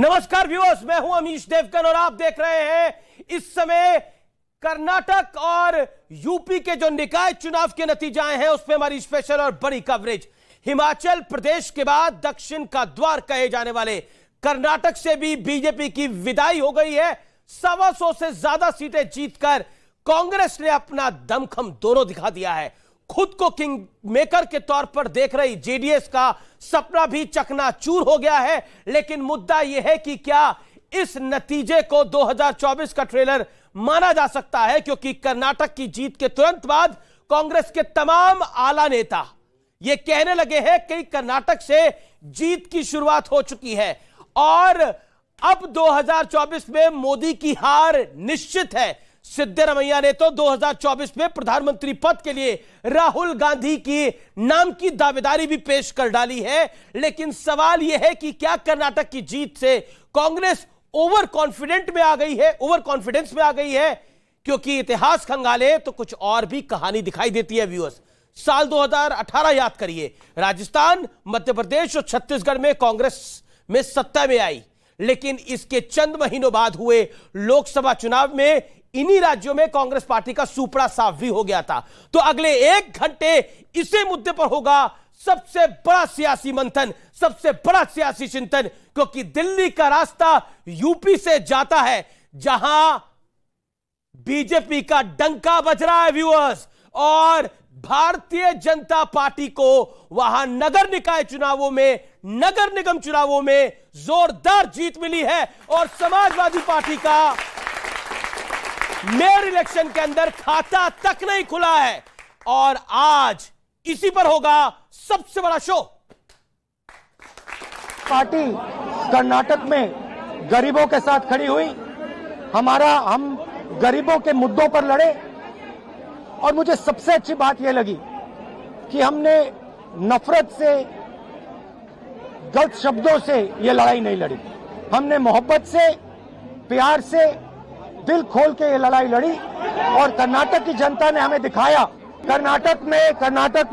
नमस्कार व्यूअर्स, मैं हूं अमीश देवगन और आप देख रहे हैं इस समय कर्नाटक और यूपी के जो निकाय चुनाव के नतीजे आए हैं उस पर हमारी स्पेशल और बड़ी कवरेज। हिमाचल प्रदेश के बाद दक्षिण का द्वार कहे जाने वाले कर्नाटक से भी बीजेपी की विदाई हो गई है। 125 से ज्यादा सीटें जीतकर कांग्रेस ने अपना दमखम दोनों दिखा दिया है। खुद को किंग मेकर के तौर पर देख रही जेडीएस का सपना भी चकनाचूर हो गया है। लेकिन मुद्दा यह है कि क्या इस नतीजे को 2024 का ट्रेलर माना जा सकता है, क्योंकि कर्नाटक की जीत के तुरंत बाद कांग्रेस के तमाम आला नेता यह कहने लगे हैं कि कर्नाटक से जीत की शुरुआत हो चुकी है और अब 2024 में मोदी की हार निश्चित है। सिद्धरामैया ने तो 2024 में प्रधानमंत्री पद के लिए राहुल गांधी की नाम की दावेदारी भी पेश कर डाली है। लेकिन सवाल यह है कि क्या कर्नाटक की जीत से कांग्रेस ओवर कॉन्फिडेंस में आ गई है, क्योंकि इतिहास खंगाले तो कुछ और भी कहानी दिखाई देती है। व्यूअर्स, साल 2018 याद करिए, राजस्थान, मध्य प्रदेश और छत्तीसगढ़ में कांग्रेस में सत्ता में आई, लेकिन इसके चंद महीनों बाद हुए लोकसभा चुनाव में इन्हीं राज्यों में कांग्रेस पार्टी का सुपड़ा साफ भी हो गया था। तो अगले 1 घंटे इसी मुद्दे पर होगा सबसे बड़ा सियासी मंथन, सबसे बड़ा सियासी चिंतन, क्योंकि दिल्ली का रास्ता यूपी से जाता है, जहां बीजेपी का डंका बज रहा है व्यूअर्स, और भारतीय जनता पार्टी को वहां नगर निकाय चुनावों में, नगर निगम चुनावों में जोरदार जीत मिली है और समाजवादी पार्टी का मेयर इलेक्शन के अंदर खाता तक नहीं खुला है। और आज इसी पर होगा सबसे बड़ा शो। पार्टी कर्नाटक में गरीबों के साथ खड़ी हुई, हम गरीबों के मुद्दों पर लड़े। और मुझे सबसे अच्छी बात यह लगी कि हमने नफरत से, गलत शब्दों से यह लड़ाई नहीं लड़ी। हमने मोहब्बत से, प्यार से, दिल खोल के ये लड़ाई लड़ी और कर्नाटक की जनता ने हमें दिखाया, कर्नाटक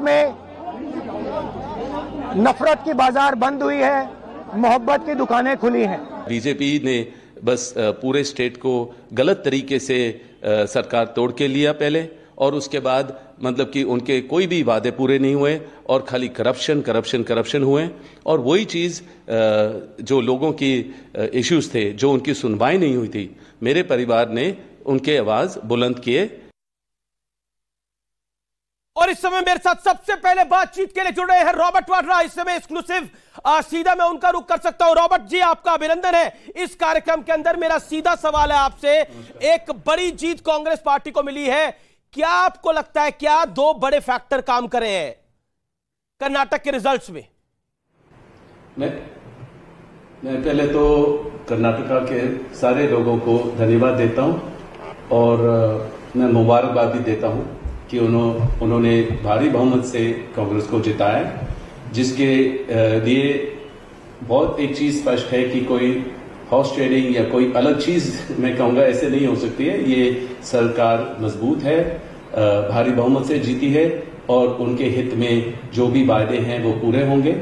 में नफरत की बाजार बंद हुई है, मोहब्बत की दुकानें खुली हैं। बीजेपी ने बस पूरे स्टेट को गलत तरीके से सरकार तोड़ के लिया पहले, और उसके बाद मतलब कि उनके कोई भी वादे पूरे नहीं हुए और खाली करप्शन हुए। और वही चीज़ जो लोगों की इश्यूज थे, जो उनकी सुनवाई नहीं हुई थी, मेरे परिवार ने उनके आवाज बुलंद किए। और इस समय मेरे साथ सबसे पहले बातचीत के लिए जुड़ रहे हैं रॉबर्ट वाड्रा, इस समय एक्सक्लूसिव। सीधा मैं उनका रुख कर सकता हूं। रॉबर्ट जी, आपका अभिनंदन है इस कार्यक्रम के अंदर। मेरा सीधा सवाल है आपसे, एक बड़ी जीत कांग्रेस पार्टी को मिली है, क्या आपको लगता है क्या 2 बड़े फैक्टर काम करे हैं कर्नाटक के रिजल्ट्स में? मैं पहले तो कर्नाटका के सारे लोगों को धन्यवाद देता हूं और मैं मुबारकबाद भी देता हूं कि उन्होंने भारी बहुमत से कांग्रेस को जिताया, जिसके लिए बहुत एक चीज स्पष्ट है कि कोई हॉर्स ट्रेडिंग या कोई अलग चीज मैं कहूंगा ऐसे नहीं हो सकती है। ये सरकार मजबूत है, भारी बहुमत से जीती है और उनके हित में जो भी वायदे हैं वो पूरे होंगे।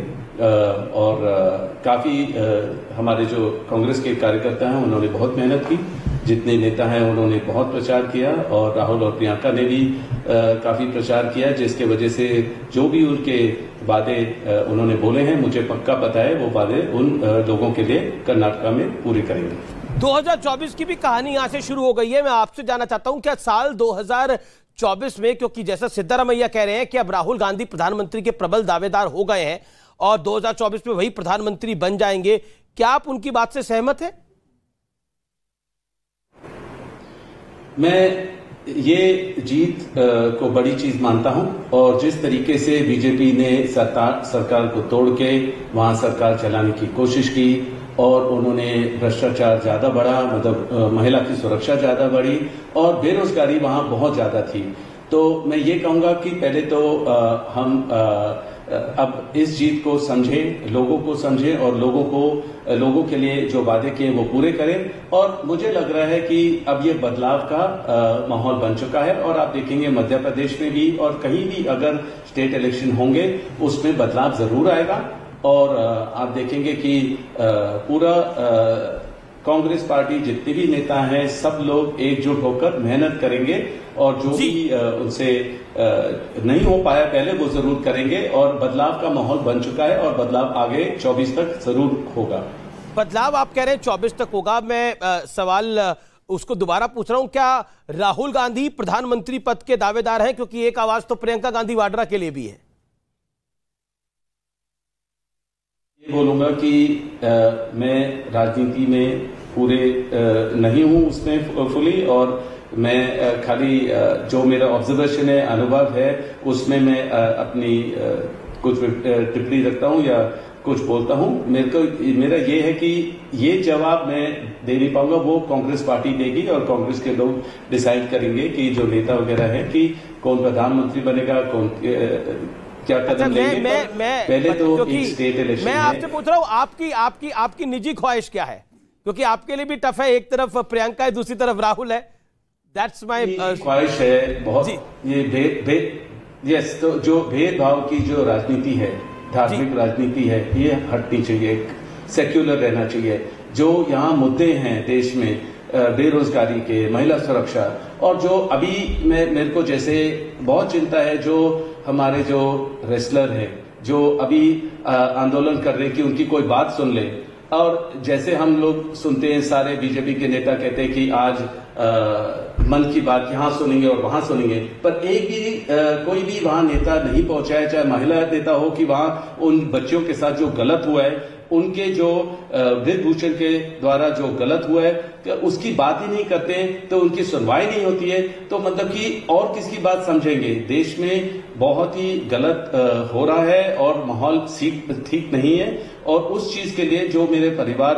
और काफी हमारे जो कांग्रेस के कार्यकर्ता हैं उन्होंने बहुत मेहनत की, जितने नेता हैं उन्होंने बहुत प्रचार किया और राहुल और प्रियंका ने भी काफी प्रचार किया, जिसके वजह से जो भी उनके वादे उन्होंने बोले हैं, मुझे पक्का पता है वो वादे उन लोगों के लिए कर्नाटका में पूरे करेंगे। 2024 की भी कहानी यहां से शुरू हो गई है। मैं आपसे जानना चाहता हूं, क्या साल 2024 में, क्योंकि जैसा सिद्धरामैया कह रहे हैं कि अब राहुल गांधी प्रधानमंत्री के प्रबल दावेदार हो गए हैं और 2024 में वही प्रधानमंत्री बन जाएंगे, क्या आप उनकी बात से सहमत हैं? मैं ये जीत को बड़ी चीज मानता हूं और जिस तरीके से बीजेपी ने सरकार को तोड़ के वहां सरकार चलाने की कोशिश की और उन्होंने भ्रष्टाचार ज्यादा बढ़ा, मतलब महिला की सुरक्षा ज्यादा बढ़ी और बेरोजगारी वहां बहुत ज्यादा थी। तो मैं ये कहूंगा कि पहले तो हम अब इस जीत को समझें, लोगों को समझें और लोगों के लिए जो वादे किए वो पूरे करें। और मुझे लग रहा है कि अब ये बदलाव का माहौल बन चुका है और आप देखेंगे मध्य प्रदेश में भी और कहीं भी अगर स्टेट इलेक्शन होंगे उसमें बदलाव जरूर आएगा और आप देखेंगे कि पूरा कांग्रेस पार्टी जितने भी नेता हैं सब लोग एकजुट होकर मेहनत करेंगे और जो भी उनसे नहीं हो पाया पहले वो जरूर करेंगे और बदलाव का माहौल बन चुका है और बदलाव आगे 24 तक जरूर होगा। बदलाव आप कह रहे हैं 24 तक होगा। मैं सवाल उसको दोबारा पूछ रहा हूं, क्या राहुल गांधी प्रधानमंत्री पद के दावेदार हैं? क्योंकि एक आवाज तो प्रियंका गांधी वाड्रा के लिए भी है। ये बोलूंगा कि मैं राजनीति में पूरे नहीं हूं उसमें फुली, और मैं खाली जो मेरा ऑब्जर्वेशन है, अनुभव है, उसमें मैं अपनी कुछ टिप्पणी रखता हूं या कुछ बोलता हूं। मेरा ये है कि ये जवाब मैं दे नहीं पाऊंगा, वो कांग्रेस पार्टी देगी और कांग्रेस के लोग डिसाइड करेंगे कि जो नेता वगैरह है कि कौन प्रधानमंत्री बनेगा, कौन क्या कदम लेंगे। पहले तो एक स्टेट इलेक्शन मैं आपसे पूछ रहा हूं आपकी निजी ख्वाहिश क्या है? क्योंकि आपके लिए भी टफ है, एक तरफ प्रियंका है, दूसरी तरफ राहुल है। दैट्स माय ख्वाहिश है बहुत। ये यस, तो जो भेदभाव की जो राजनीति है, धार्मिक राजनीति है, ये हटनी चाहिए, सेक्युलर रहना चाहिए। जो यहाँ मुद्दे हैं देश में, बेरोजगारी के, महिला सुरक्षा, और जो अभी मेरे को जैसे बहुत चिंता है जो हमारे जो रेसलर हैं जो अभी आंदोलन कर रहे हैं कि उनकी कोई बात सुन ले। और जैसे हम लोग सुनते हैं, सारे बीजेपी के नेता कहते हैं कि आज मन की बात यहां सुनेंगे और वहां सुनेंगे, पर एक भी कोई भी वहां नेता नहीं पहुंचा है, चाहे महिला नेता हो, कि वहां उन बच्चियों के साथ जो गलत हुआ है, उनके जो ब्रजभूषण के द्वारा जो गलत हुआ है, उसकी बात ही नहीं करते हैं, तो उनकी सुनवाई नहीं होती है। तो मतलब कि और किसकी बात समझेंगे? देश में बहुत ही गलत हो रहा है और माहौल ठीक नहीं है। और उस चीज के लिए जो मेरे परिवार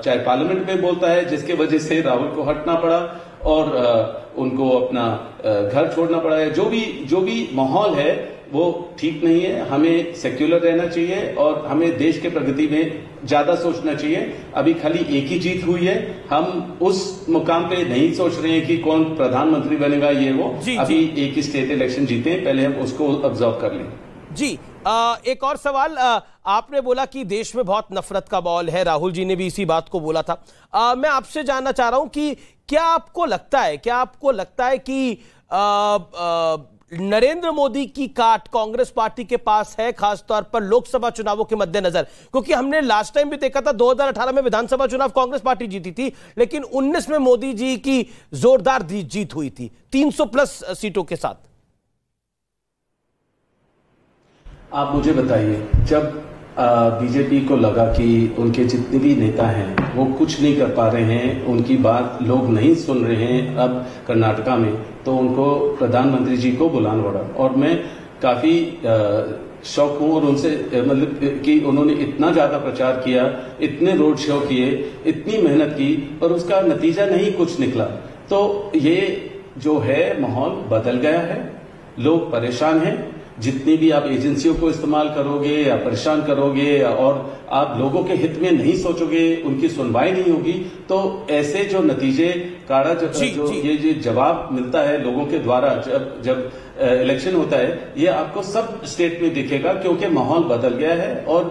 चाहे पार्लियामेंट में बोलता है, जिसके वजह से राहुल को हटना पड़ा और उनको अपना घर छोड़ना पड़ा है, जो भी माहौल है वो ठीक नहीं है। हमें सेक्युलर रहना चाहिए और हमें देश के प्रगति में ज्यादा सोचना चाहिए। अभी खाली एक ही जीत हुई है, हम उस मुकाम पे नहीं सोच रहे हैं कि कौन प्रधानमंत्री बनेगा, ये वो अभी एक ही स्टेट इलेक्शन जीते हैं, पहले हम उसको ऑब्जर्व कर लें। जी, एक और सवाल। आपने बोला कि देश में बहुत नफरत का माहौल है, राहुल जी ने भी इसी बात को बोला था। मैं आपसे जानना चाह रहा हूं कि क्या आपको लगता है कि नरेंद्र मोदी की काट कांग्रेस पार्टी के पास है, खासतौर पर लोकसभा चुनावों के मद्देनजर? क्योंकि हमने लास्ट टाइम भी देखा था, 2018 में विधानसभा चुनाव कांग्रेस पार्टी जीती थी, लेकिन 19 में मोदी जी की जोरदार जीत हुई थी 300 प्लस सीटों के साथ। आप मुझे बताइए, जब बीजेपी को लगा कि उनके जितने भी नेता हैं वो कुछ नहीं कर पा रहे हैं, उनकी बात लोग नहीं सुन रहे हैं अब कर्नाटका में, तो उनको प्रधानमंत्री जी को बुलाना पड़ा। और मैं काफी शौक हूं और उनसे मतलब कि उन्होंने इतना ज्यादा प्रचार किया, इतने रोड शो किए, इतनी मेहनत की, और उसका नतीजा नहीं कुछ निकला। तो ये जो है माहौल बदल गया है, लोग परेशान हैं। जितनी भी आप एजेंसियों को इस्तेमाल करोगे या परेशान करोगे और आप लोगों के हित में नहीं सोचोगे, उनकी सुनवाई नहीं होगी, तो ऐसे जो नतीजे ये जवाब मिलता है लोगों के द्वारा जब इलेक्शन होता है, ये आपको सब स्टेट में दिखेगा, क्योंकि माहौल बदल गया है और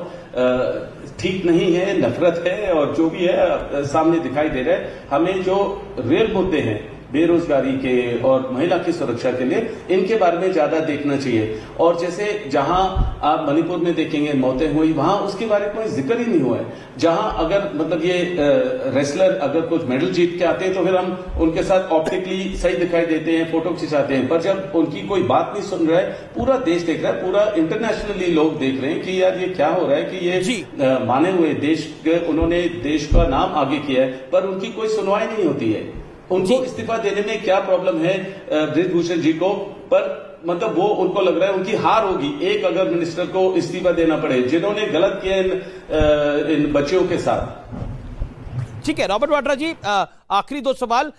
ठीक नहीं है, नफरत है और जो भी है सामने दिखाई दे रहा है। हमें जो रियल मुद्दे हैं बेरोजगारी के और महिला की सुरक्षा के लिए, इनके बारे में ज्यादा देखना चाहिए। और जैसे जहां आप मणिपुर में देखेंगे मौतें हुई, वहां उसके बारे में कोई जिक्र ही नहीं हुआ है। जहां अगर मतलब ये रेसलर अगर कुछ मेडल जीत के आते हैं तो फिर हम उनके साथ ऑप्टिकली सही दिखाई देते हैं, फोटो खिंचाते हैं, पर जब उनकी कोई बात नहीं सुन रहा है, पूरा देश देख रहा है, पूरा इंटरनेशनली लोग देख रहे हैं कि यार ये क्या हो रहा है, कि ये माने हुए देश के, उन्होंने देश का नाम आगे किया है, पर उनकी कोई सुनवाई नहीं होती है। उनको इस्तीफा देने में क्या प्रॉब्लम है ब्रजभूषण जी को, पर मतलब वो उनको लग रहा है उनकी हार होगी एक अगर मिनिस्टर को इस्तीफा देना पड़े, जिन्होंने गलत किया इन बच्चियों के साथ। ठीक है रॉबर्ट वाड्रा जी, आखिरी दो सवाल।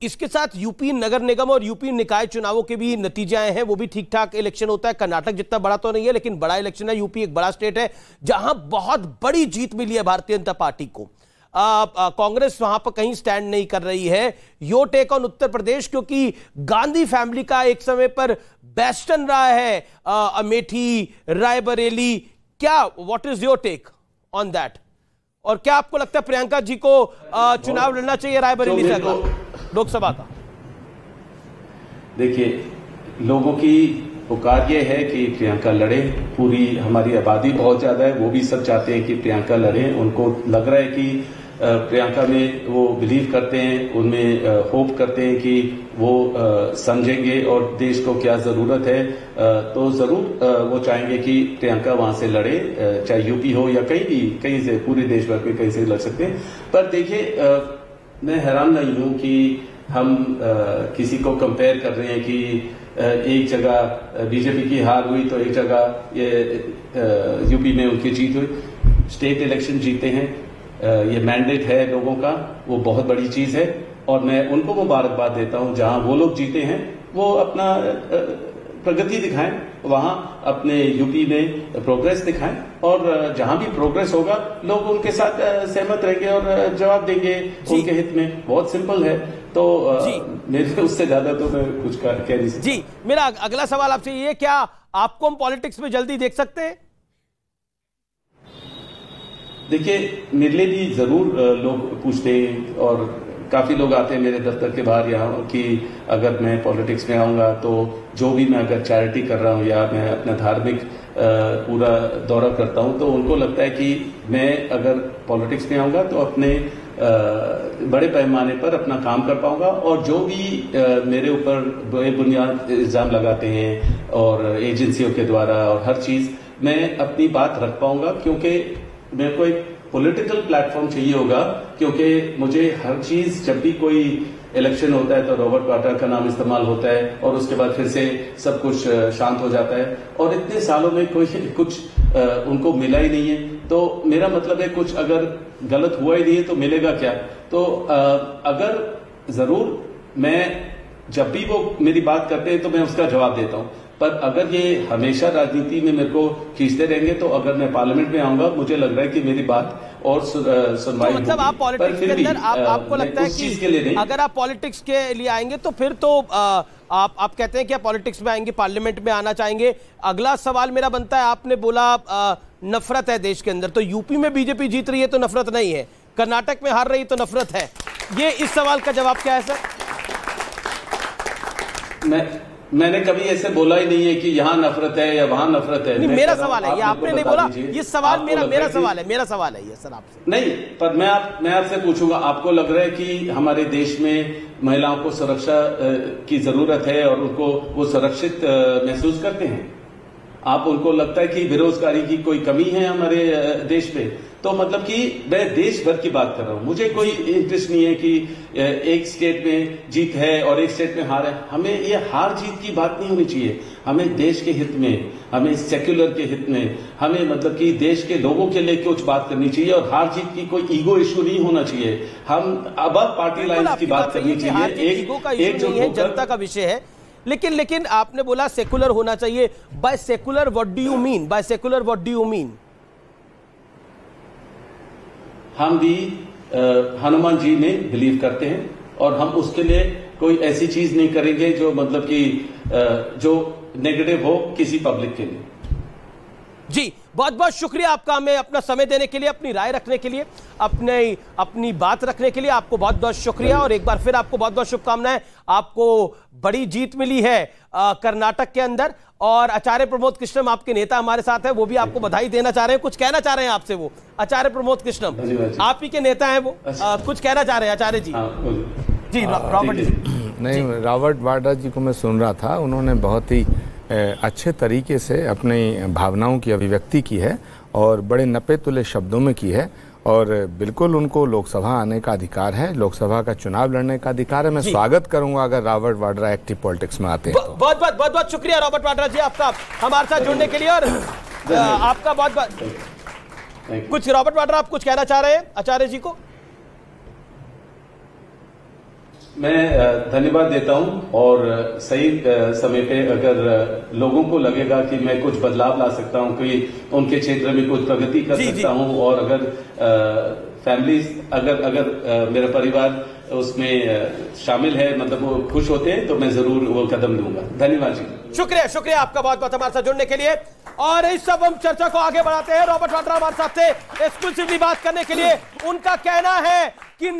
इसके साथ यूपी नगर निगम और यूपी निकाय चुनावों के भी नतीजे आए हैं, वो भी ठीक ठाक इलेक्शन होता है। कर्नाटक जितना बड़ा तो नहीं है, लेकिन बड़ा इलेक्शन है। यूपी एक बड़ा स्टेट है जहां बहुत बड़ी जीत मिली है भारतीय जनता पार्टी को। कांग्रेस वहां पर कहीं स्टैंड नहीं कर रही है। Your take on Uttar Pradesh, क्योंकि गांधी फैमिली का एक समय पर बेस्टन रहा है अमेठी, रायबरेली। क्या what is your take on that, और क्या आपको लगता है प्रियंका जी को चुनाव लड़ना चाहिए रायबरेली से अगला लोकसभा का? देखिए, लोगों की पुकार ये है कि प्रियंका लड़े। पूरी हमारी आबादी बहुत ज्यादा है, वो भी सब चाहते हैं कि प्रियंका लड़े। उनको लग रहा है कि प्रियंका में वो बिलीव करते हैं, उनमें होप करते हैं कि वो समझेंगे और देश को क्या जरूरत है। तो जरूर वो चाहेंगे कि प्रियंका वहां से लड़े, चाहे यूपी हो या कहीं से, पूरे देश भर में कहीं से लड़ सकते हैं। पर देखिए, मैं हैरान नहीं हूं कि हम किसी को कंपेयर कर रहे हैं कि एक जगह बीजेपी की हार हुई तो एक जगह ये यूपी में उनकी जीत हुई। स्टेट इलेक्शन जीते हैं, ये मैंडेट है लोगों का, वो बहुत बड़ी चीज है और मैं उनको मुबारकबाद देता हूं। जहां वो लोग जीते हैं वो अपना प्रगति दिखाएं, वहां अपने यूपी में प्रोग्रेस दिखाएं और जहां भी प्रोग्रेस होगा लोग उनके साथ सहमत रहेंगे और जवाब देंगे उनके हित में। बहुत सिंपल है। तो मेरे उससे ज्यादा तो मैं कुछ कह नहीं सकता। जी, मेरा अगला सवाल आपसे ये, क्या आपको हम पॉलिटिक्स में जल्दी देख सकते हैं? देखिए, मेरे लिए भी जरूर लोग पूछते हैं और काफी लोग आते हैं मेरे दफ्तर के बाहर यहाँ कि अगर मैं पॉलिटिक्स में आऊंगा तो जो भी मैं अगर चैरिटी कर रहा हूँ या मैं अपना धार्मिक पूरा दौरा करता हूँ तो उनको लगता है कि मैं अगर पॉलिटिक्स में आऊंगा तो अपने बड़े पैमाने पर अपना काम कर पाऊंगा और जो भी मेरे ऊपर बेबुनियाद इल्जाम लगाते हैं और एजेंसियों के द्वारा और हर चीज मैं अपनी बात रख पाऊंगा, क्योंकि मेरे को एक पॉलिटिकल प्लेटफॉर्म चाहिए होगा। क्योंकि मुझे हर चीज, जब भी कोई इलेक्शन होता है तो रॉबर्ट वाड्रा का नाम इस्तेमाल होता है और उसके बाद फिर से सब कुछ शांत हो जाता है और इतने सालों में कोई कुछ उनको मिला ही नहीं है। तो मेरा मतलब है कुछ अगर गलत हुआ ही नहीं है तो मिलेगा क्या? तो अगर जरूर मैं जब भी वो मेरी बात करते हैं तो मैं उसका जवाब देता हूं, पर अगर ये हमेशा राजनीति में मेरे को खींचते रहेंगे तो अगर मैं पार्लियामेंट में आऊंगा मुझे लग रहा है कि मेरी बात और सुनवाई तो मतलब आप पॉलिटिक्स के अंदर आपको लगता है कि अगर आप पॉलिटिक्स के लिए आएंगे तो फिर तो आप कहते हैं कि आप पॉलिटिक्स में आएंगे, पार्लियामेंट में आना चाहेंगे। अगला सवाल मेरा बनता है, आपने बोला नफरत है देश के अंदर, तो यूपी में बीजेपी जीत रही है तो नफरत नहीं है, कर्नाटक में हार रही है तो नफरत है। ये इस सवाल का जवाब क्या है सर? मैंने कभी ऐसे बोला ही नहीं है कि यहाँ नफरत है या वहां नफरत है। नहीं, मेरा सवाल है, ये आपने नहीं बोला, ये सवाल मेरा सवाल है ये सर आपसे। नहीं, पर मैं आपसे पूछूंगा, आपको लग रहा है कि हमारे देश में महिलाओं को सुरक्षा की जरूरत है और उनको वो सुरक्षित महसूस करते हैं? आप उनको लगता है कि बेरोजगारी की कोई कमी है हमारे देश में? तो मतलब कि मैं देश भर की बात कर रहा हूं, मुझे कोई इंटरेस्ट नहीं है कि एक स्टेट में जीत है और एक स्टेट में हार है। हमें ये हार जीत की बात नहीं होनी चाहिए। हमें देश के हित में, हमें सेक्युलर के हित में, हमें मतलब कि देश के लोगों के लिए कुछ बात करनी चाहिए और हार जीत की कोई ईगो इशू नहीं होना चाहिए। हम अब पार्टी लाइन की बात करनी चाहिए। ईगो का इशू नहीं है, जनता का विषय है। लेकिन आपने बोला सेकुलर होना चाहिए। By secular what do you mean? By secular what do you mean? हम भी हनुमान जी में बिलीव करते हैं और हम उसके लिए कोई ऐसी चीज नहीं करेंगे जो मतलब कि जो नेगेटिव हो किसी पब्लिक के लिए। जी, बहुत बहुत शुक्रिया आपका, हमें अपना समय देने के लिए, अपनी राय रखने के लिए, अपनी बात रखने के लिए आपको बहुत बहुत शुक्रिया और एक बार फिर आपको बहुत बहुत शुभकामनाएं। आपको बड़ी जीत मिली है कर्नाटक के अंदर और आचार्य प्रमोद कृष्णम आपके नेता हमारे साथ है, वो भी आपको बधाई देना चाह रहे हैं, कुछ कहना चाह रहे हैं आपसे। वो आचार्य प्रमोद कृष्णम आप ही के नेता हैं, वो कुछ कहना चाह रहे हैं आचार्य जी? जी रॉबर्ट जी। नहीं, रॉबर्ट वाड्रा जी को मैं सुन रहा था, उन्होंने बहुत ही अच्छे तरीके से अपनी भावनाओं की अभिव्यक्ति की है और बड़े नपे तुले शब्दों में की है और बिल्कुल उनको लोकसभा आने का अधिकार है, लोकसभा का चुनाव लड़ने का अधिकार है। मैं स्वागत करूंगा अगर रॉबर्ट वाड्रा एक्टिव पॉलिटिक्स में आते हैं तो। बहुत शुक्रिया रॉबर्ट वाड्रा जी आपका हमारे साथ जुड़ने के लिए और आपका बहुत कुछ। रॉबर्ट वाड्रा आप कुछ कहना चाह रहे हैं आचार्य जी को? मैं धन्यवाद देता हूं और सही समय पे अगर लोगों को लगेगा कि मैं कुछ बदलाव ला सकता हूं, कि उनके क्षेत्र में कुछ प्रगति कर सकता हूं, और अगर फैमिलीज अगर मेरा परिवार उसमें शामिल है, मतलब वो खुश होते हैं, तो मैं जरूर वो कदम लूंगा। धन्यवाद जी। शुक्रिया आपका बहुत बहुत हमारे साथ जुड़ने के लिए। और इस सब हम चर्चा को आगे बढ़ाते हैं। रॉबर्ट वाड्रा हमारे साथ थे एक्सक्लूसिवली बात करने के लिए। उनका कहना है कि